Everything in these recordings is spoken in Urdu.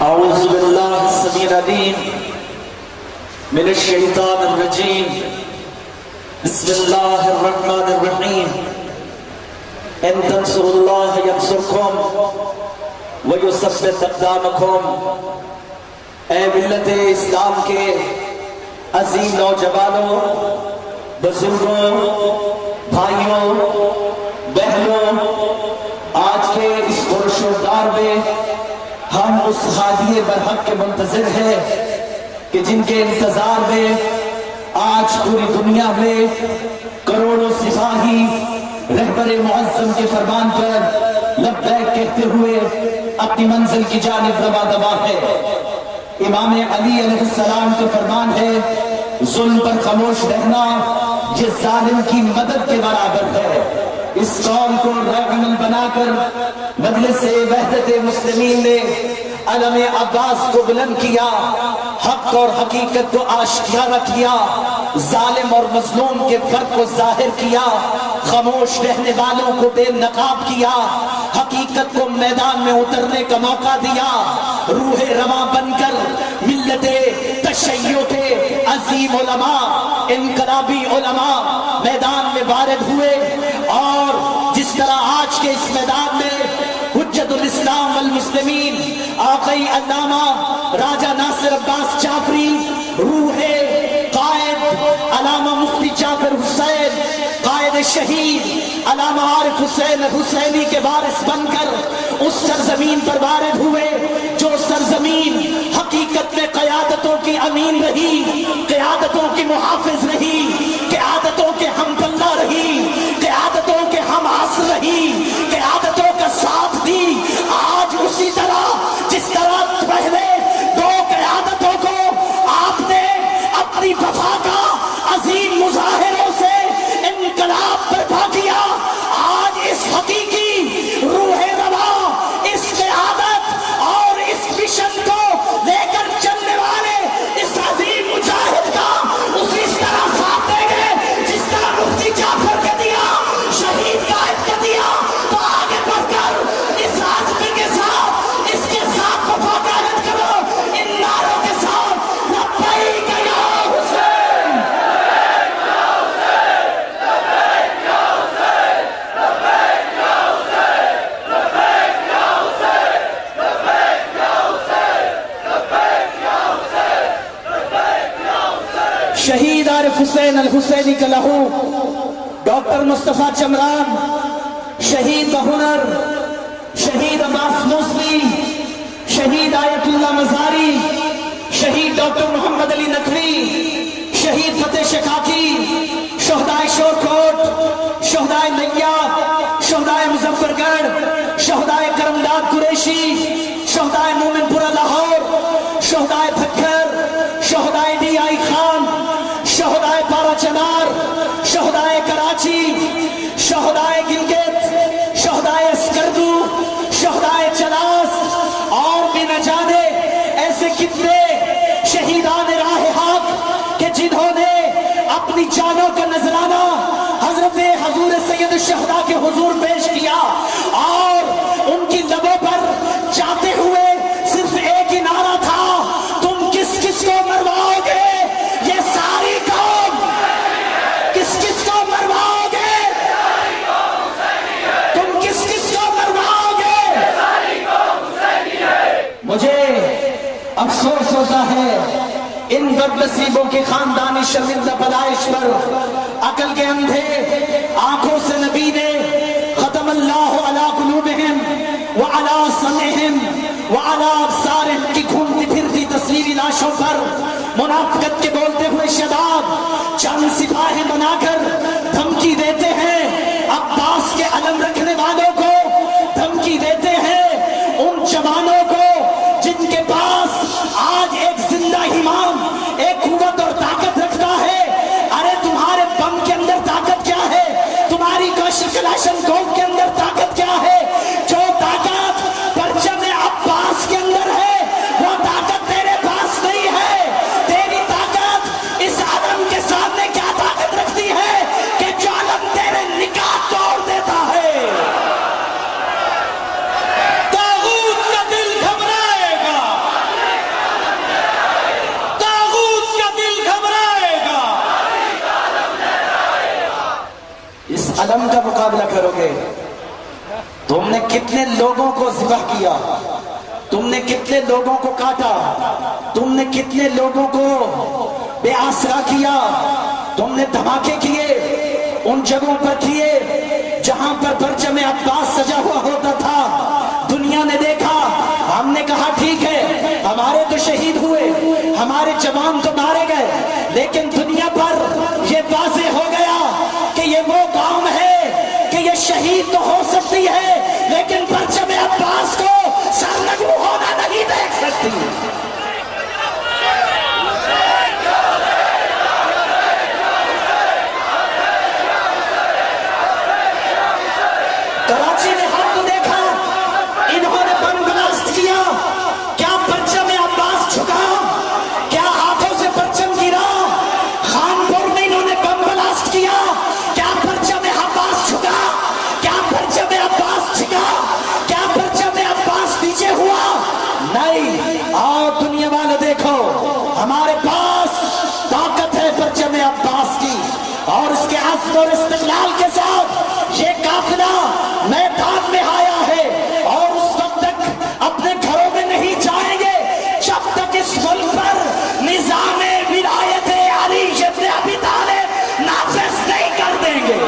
اعوذ باللہ السمیع العلیم من الشیطان الرجیم بسم اللہ الرحمن الرحیم ان تنصروا اللہ ینصرکم ویثبت اقدامکم۔ اے ملت اسلام کے عظیم نوجوانوں، بزرگوں، بھائیوں، بہنوں، آج کے اس پرشور میں ہم اس ہادی برحق کے منتظر ہیں کہ جن کے انتظار میں آج پوری دنیا میں کروڑوں سپاہی رہبر معظم کے فرمان پر لبیک کہتے ہوئے اپنی منزل کی جانب رواں دواں ہے۔ امام علی علیہ السلام کا فرمان ہے، ظلم پر خاموش رہنا یہ ظالم کی مدد کے برابر ہے۔ اس قول کو عمل بنا کر مجلس وحدت مسلمین نے علم عباس کو بلند کیا، حق اور حقیقت کو آشکارا کیا، ظالم اور مظلوم کے فرق کو ظاہر کیا، خاموش رہنے والوں کو بے نقاب کیا، حقیقت کو میدان میں اترنے کا موقع دیا۔ روح رواں بن کر ملت تشیع کے عظیم علماء، انقلابی علماء میدان میں وارد ہوئے، اور جس طرح آج کے اس میدان میں حجت الاسلام والمسلمین آقائی علامہ راجہ ناصر عباس جعفری، روح قائد علامہ مفتی جعفر حسین، قائد شہید علامہ عارف حسین حسینی کے وارث بن کر اس سرزمین پر وارد ہوئے جو سرزمین حقیقت میں قیادتوں کی امین رہی، قیادتوں کی محافظ رہی، قیادتوں کے ہم پلہ رہی، قیادتوں کے ہم آس رہی، قیادتوں کا ساتھ دی۔ آج اسی طرح جس طرح پہلے دو قیادتوں کو آپ نے اپنی وفا کا عظیم مظاہروں سے انقلاب برپا کیا، آج اس حقیقی روح رواں، اس قیادت اور اس مشن کو لے کر چلنے والے اس عظیم مجاہد کا اسی طرح ساتھ دیں گے جس طرح مفتی جعفر کا دیا، شہید قائد کا دیا، تو آگے بڑھ کر اس آزمی کے ساتھ، اس کے ساتھ وفا کا عہد کرو، ان نعروں کے ساتھ لبیک یا حسین، لبیک یا حسین، لبیک یا حسین، لبیک یا حسین، لبیک یا حسین، لبیک یا حسین، لبیک یا حسین، لبیک یا حسین۔ شہید عارف حسین الحسینی کا لہو، ڈاکٹر مصطفیٰ چمران، شہید بہنر، شہید عباس موسوی، شہید آیت اللہ مزاری، شہید ڈاکٹر محمد علی نقوی، شہید فتح شکاکی، شہدائے شورکوٹ، شہدائے نیا، شہدائے مظفر گڑھ، شہدائے کرمداد قریشی، شہدائے مومن پورہ لاہور، شہدائے پھکر، شہدائے ڈی آئی خان، شہدائے پارا چنار، شہدائے کراچی، شہدائے گلگت، شہدائے اسکردو، شہدائے چلاس، اور بھی نہ جانے ایسے کتنے شہیدان راہ حق کہ جنہوں نے اپنی جانوں کا نذرانہ حضرت حضور سید الشہداء کے حضور پیش کیا، اور ان کی لبوں پر جاتے ہوئے صرف ایک ہی نعرہ تھا، تم کس کس کو مرواؤ گے؟ یہ ساری قوم کس کس کو مرواؤ گے؟ تم کس کس کو مرواؤ گے؟ مجھے افسوس ہوتا ہے ان بد نصیبوں کی خاندانی شرمندہ پیدائش پر۔ عقل کے اندھے آنکھوں سے نبی نے ختم اللہ علی قلوبہم وعلی سمعہم وعلی ابصارہم کی گھومتی پھرتی تصویری لاشوں پر منافقت کے بولتے ہوئے شداد چند سپاہی بنا کر دھمکی دیتے ہیں، عباس کے علم رکھنے والوں کو دھمکی دیتے ہیں، ان جوانوں کو جن کے پاس آج ایک زندہ امام ایک قوت اور طاقت رکھتا ہے۔ ارے تمہارے بم کے اندر طاقت کیا ہے؟ تمہاری کلاشن کوف کے اندر طاقت کیا ہے؟ جو طاقت پرچم عباس کے اندر ہے وہ طاقت تیرے پاس نہیں ہے۔ تیری طاقت اس علم کے سامنے کیا طاقت رکھتی ہے کہ جو علم تیرے نکاح توڑ دیتا ہے۔ طاغوت کا دل گھبرائے گا، علم کا مقابلہ کرو گے؟ تم نے کتنے لوگوں کو ذبح کیا، تم نے کتنے لوگوں کو کاٹا، تم نے کتنے لوگوں کو بے آسرا کیا، تم نے دھماکے کیے ان جگہوں پر کیے جہاں پر پرچم عباس سجا ہوا ہوتا تھا۔ دنیا نے دیکھا، ہم نے کہا ٹھیک ہے ہمارے تو شہید ہوئے، ہمارے جوان تو مارے گئے، لیکن دنیا پر یہ واضح ہو گیا کہ یہ وہ قوم ہے کہ یہ شہید تو ہو سکتی ہے لیکن پرچم عباس کو سرنگو ہونا نہیں دیکھ سکتی۔ کراچی میں ہم نے دیکھا انہوں نے بم بلاسٹ کیا، کیا پرچم عباس جھکا؟ کیا ہاتھوں سے پرچم گرا؟ خانپور میں انہوں نے بم بلاسٹ کیا، کیا پرچم عباس جھکا؟ کیا پرچم عباس جھکا؟ کیا پرچم عباس نیچے ہوا؟ نہیں۔ آؤ دنیا والے دیکھو، ہمارے پاس طاقت ہے پرچم عباس کی، اور اس کے عزم اور استقلال کے ساتھ یہ قافلہ میدان میں آیا ہے، اور اس وقت تک اپنے گھروں میں نہیں جائیں گے جب تک اس ملک پر نظام ولایت علی ابن ابی طالب نافذ نہیں کر دیں گے۔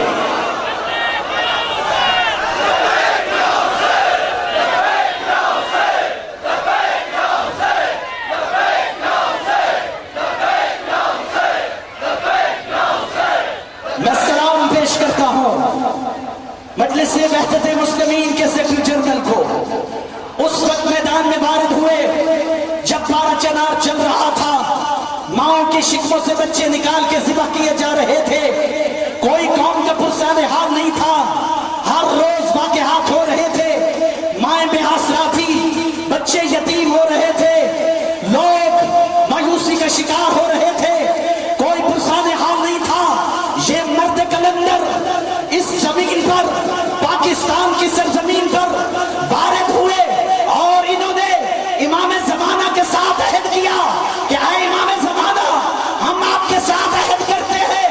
میں سلام پیش کرتا ہوں مجلس وحدت مسلمین کے سیکرٹری جنرل کو، اس وقت میدان میں وارد ہوئے جب 12 چنار چل رہا تھا، ماؤں کی شکموں سے بچے نکال کے ذبح کیے جا رہے تھے، کوئی قوم کا پرسان حال نہیں تھا، ہر روز واقعات ہو رہے تھے، مائیں بے آسرا تھی، بچے یتیم ہو رہے تھے، لوگ مایوسی کا شکار ہو رہے تھے، کوئی پرسان حال نہیں تھا۔ یہ مرد کلندر اس زمین پر، پاکستان کی سرزمین پر وارد ہوئے، اور انہوں نے امام زمانہ کے ساتھ عہد کیا کہ اے امام زمانہ، ہم آپ کے ساتھ عہد کرتے ہیں،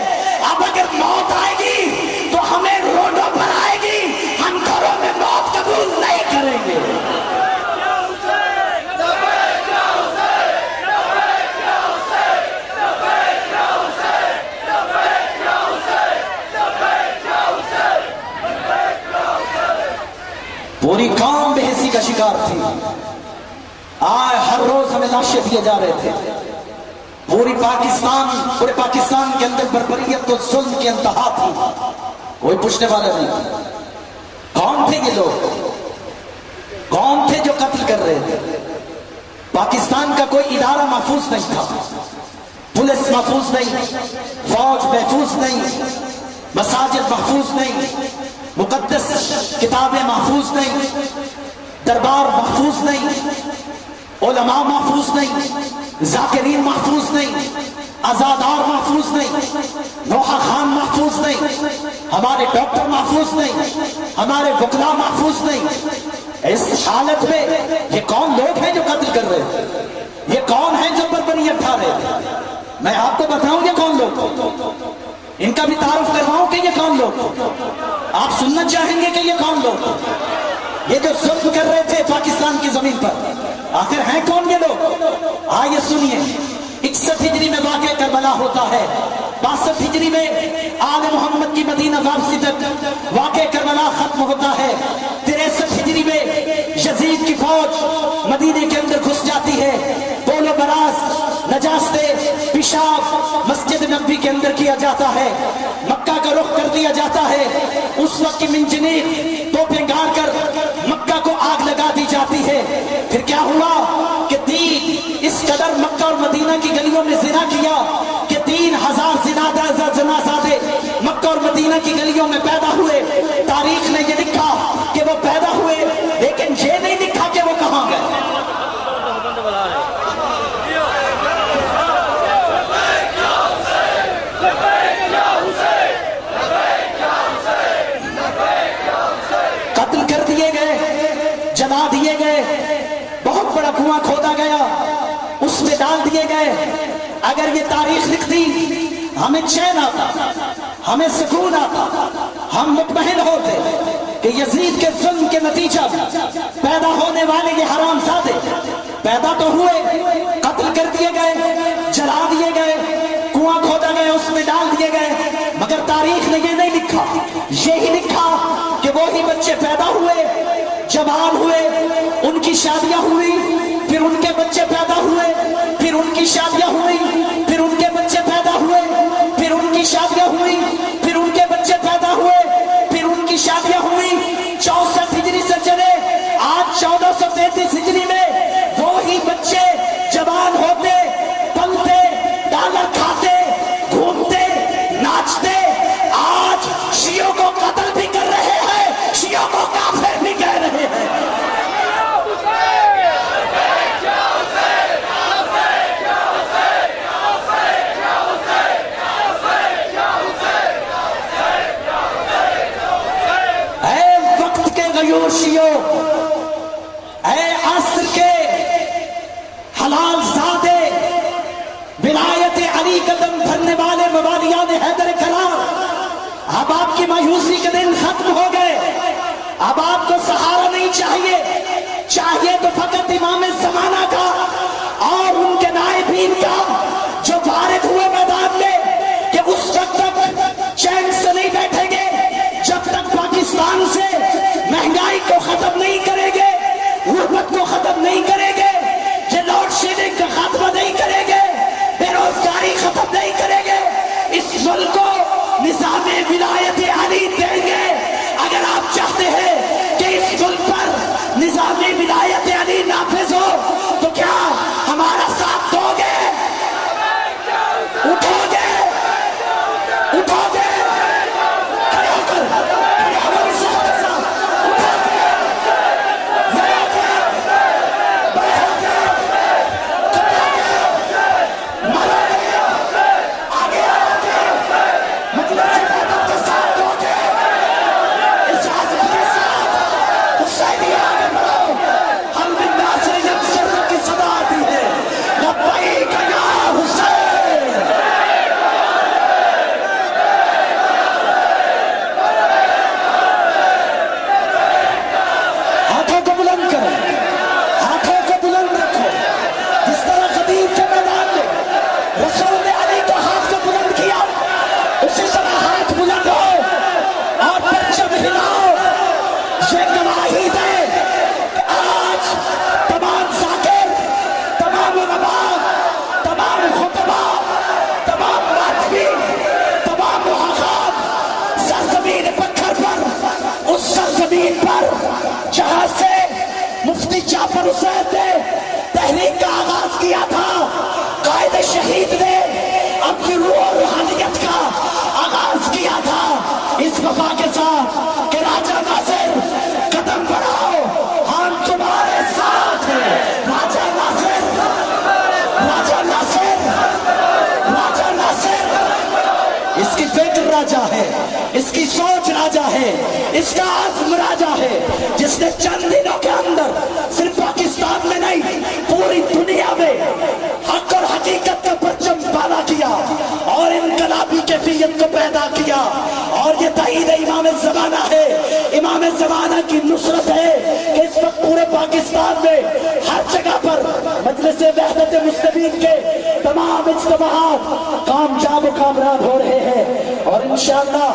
اب اگر موت آئے گی تو ہمیں روڈوں پر آئے گی، ہم گھروں میں موت قبول نہیں کریں گے۔ پوری قوم بے حسی کا شکار تھی، آئے ہر روز ہمیں لاشیں دیے جا رہے تھے، پورے پاکستان کے اندر بربریت و ظلم کی انتہا تھی، کوئی پوچھنے والا نہیں تھا۔ کون تھے یہ لوگ؟ کون تھے جو قتل کر رہے تھے؟ پاکستان کا کوئی ادارہ محفوظ نہیں تھا، پولیس محفوظ نہیں، فوج محفوظ نہیں، مساجد محفوظ نہیں، مقدس کتابیں محفوظ نہیں، دربار محفوظ نہیں، علماء محفوظ نہیں، ذاکرین محفوظ نہیں، عزادار محفوظ نہیں، نوحہ خان محفوظ نہیں، ہمارے ڈاکٹر محفوظ نہیں، ہمارے وکلاء محفوظ نہیں۔ اس حالت میں یہ کون لوگ ہیں جو قتل کر رہے ہیں؟ یہ کون ہیں جو بربریت ڈھا رہے ہیں؟ میں آپ کو بتاؤں یہ کون لوگ، ان کا بھی تعارف کرواؤں کہ یہ کون لوگ؟ آپ سننا چاہیں گے کہ یہ کون لوگ؟ یہ جو ظلم کر رہے تھے پاکستان کی زمین پر، آخر ہیں کون یہ لوگ؟ آئیے سنیے۔ 61 ہجری میں واقع کربلا ہوتا ہے، 62 ہجری میں آل محمد کی مدینہ واپسی تک واقع کربلا ختم ہوتا ہے، 63 ہجری میں یزید کی فوج مدینے کے اندر گھس جاتی ہے، بول و براز، نجاستے، پیشاب مسجد نبوی کے اندر کیا جاتا ہے، مکہ کا رخ کر دیا جاتا ہے، اس وقت کی منجنیق توپیں گاڑ کر مکہ کو آگ لگا دی جاتی ہے۔ پھر کیا ہوا کہ دین اس قدر مکہ اور مدینہ کی گلیوں میں زنا کیا کہ 3000 زنازادے مکہ اور مدینہ کی گلیوں میں پیدا ہوئے۔ تاریخ نے یہ لکھا کہ وہ پیدا ہوئے، لیکن یہ نہیں لکھا کہ وہ کہاں گئے۔ قتل کر دیے گئے، جلا دیے گئے، بہت بڑا کنواں کھودا گیا، اس میں ڈال دیے گئے۔ اگر یہ تاریخ لکھتی ہمیں چین آتا، ہمیں سکون آتا، ہم مطمئن ہوتے کہ یزید کے ظلم کے نتیجہ پیدا ہونے والے یہ حرام زادے پیدا تو ہوئے، قتل کر دیے گئے، جلا دیے گئے، کنواں کھودا گئے، اس میں ڈال دیے گئے، مگر تاریخ نے یہ نہیں لکھا، یہی لکھا کہ وہی بچے پیدا ہوئے، جوان ہوئے، ان کی شادیاں ہوئی، پھر ان کے بچے پیدا ہوئے، پھر ان کی شادیاں ہوئی، پھر ان کے بچے پیدا ہوئے، پھر ان کی شادیاں ہوئی، پھر ان کے بچے پیدا ہوئے، پھر ان کی شادیاں ہوئی۔ 64 ہجری سے چلے آج 1433 ہجری میں وہی بچے جوان ہوتے، پلتے، ڈالر کھاتے، گھومتے، ناچتے، آج شیعوں کو قتل بھی کر رہے ہیں، شیعوں کو کافر بھی کہہ رہے ہیں۔ غیوشیوں، اے عصر کے حلال زادے، ولایت علی قدم بھرنے والے موالیان حیدر کرام، اب آپ کی مایوسی کے دن ختم ہو گئے، اب آپ کو سہارا نہیں چاہیے، چاہیے تو فقط امام زمانہ کا اور ان کے نائبین کا جو وارد ہوئے میدان میں، کہ اس وقت تک چین سے نہیں بیٹھیں گے جب تک پاکستان سے مہنگائی کو ختم نہیں کریں گے، غربت کو ختم نہیں کریں گے، یہ لوڈ شیڈنگ کا خاتمہ نہیں کریں گے، بے روزگاری ختم نہیں کریں گے، اس ملک کو نظام ولایت علی دیں گے۔ اگر آپ چاہتے ہیں کہ اس ملک پر نظام ولایت علی نافذ ہو تو کیا ہمارا ساتھ دو گے؟ اٹھو گے؟ اٹھو گے؟ جہاں سے مفتی جعفر حسین نے تحریک کا آغاز کیا تھا، قائد شہید نے اپنی روح و روحانیت کا آغاز کیا تھا اس وفا کے ساتھ کہ راجہ ناصر قدم بڑھاؤ، ہم تمہارے ساتھ ہیں۔ راجہ ناصر، راجہ ناصر، راجہ ناصر، اس کی فکر راجہ ہے، اس کی سوچ راجہ ہے، اس کا عزم راجہ ہے، جس نے چند دنوں کے اندر صرف پاکستان میں نہیں پوری دنیا میں حق اور حقیقت کا پرچم بالا کیا اور انقلابی کیفیت کو پیدا کیا۔ اور یہ تائید امام زمانہ ہے، امام زمانہ کی نصرت ہے کہ اس وقت پورے پاکستان میں ہر جگہ پر مجلس وحدت مسلمین کے تمام اجتماعات کامیاب و کامراب ہو رہے ہیں۔ اور انشاءاللہ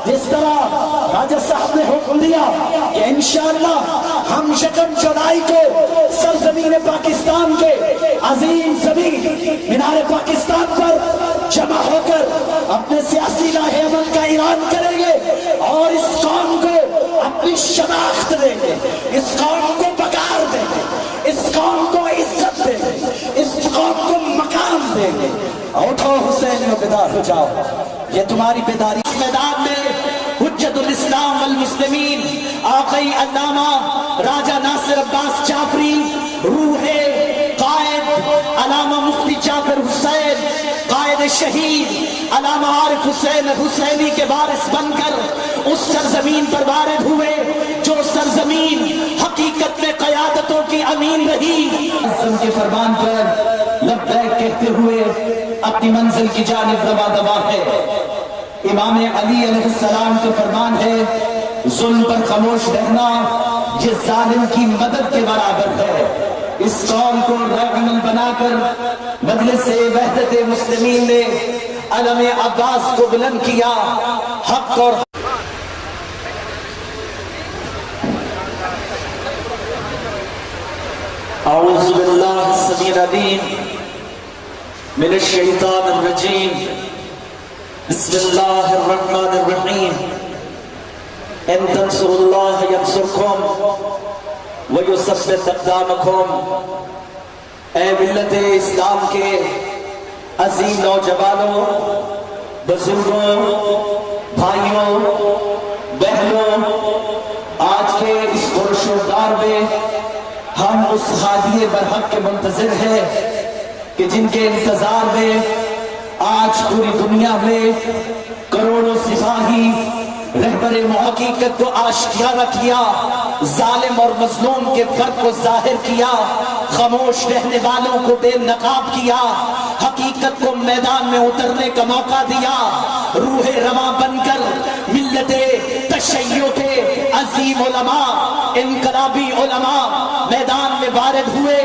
جس طرح راجہ صاحب نے حکم دیا کہ انشاءاللہ ہم 1 جولائی کو سرزمین پاکستان کے عظیم زمین مینار پاکستان پر جمع ہو کر اپنے سیاسی لاہ عمل کا اعلان کریں گے اور اس قوم کو اپنی شناخت دیں گے، اس قوم کو پکار دیں گے، اس قوم کو عزت دیں گے، اس قوم کو مقام دیں گے۔ اٹھو حسینیوں، بیدار ہو جاؤ، یہ تمہاری بیداری۔ اس میدان میں حجت الاسلام والمسلمین آقائی علامہ راجہ ناصر عباس جعفری، روح قائد علامہ مفتی جعفر حسین، قائد شہید علامہ عارف حسین حسینی کے وارث بن کر اس سرزمین پر وارد ہوئے جو سرزمین حقیقت میں قیادتوں کی امین رہی۔ اعظم کے فرمان پر لبیک کہتے ہوئے اپنی منزل کی جانب رواں ہے۔ امام علی علیہ السلام کا فرمان ہے ظلم پر خاموش رہنا یہ ظالم کی مدد کے برابر ہے۔ اس قول کو عمل بنا کر مجلس وحدت مسلمین نے علم عباس کو بلند کیا۔ حق اور اعوذ باللہ السمیع العلیم من الشیطان الرجیم بسم اللہ الرحمن الرحیم ان تنصروا اللہ ینصرکم ویثبت اقدامکم۔ اے ملت اسلام کے عظیم نوجوانوں، بزرگوں، بھائیوں، بہنوں، آج کے اس پرشور میں ہم اس ہادی برحق کے منتظر ہیں کہ جن کے انتظار میں آج پوری دنیا میں کروڑوں سپاہی رہبر محقیقت کو آشکارا کیا، ظالم اور مظلوم کے فرق کو ظاہر کیا، خاموش رہنے والوں کو بے نقاب کیا، حقیقت کو میدان میں اترنے کا موقع دیا۔ روح رواں بن کر ملت تشیع کے عظیم علماء، انقلابی علماء میدان میں وارد ہوئے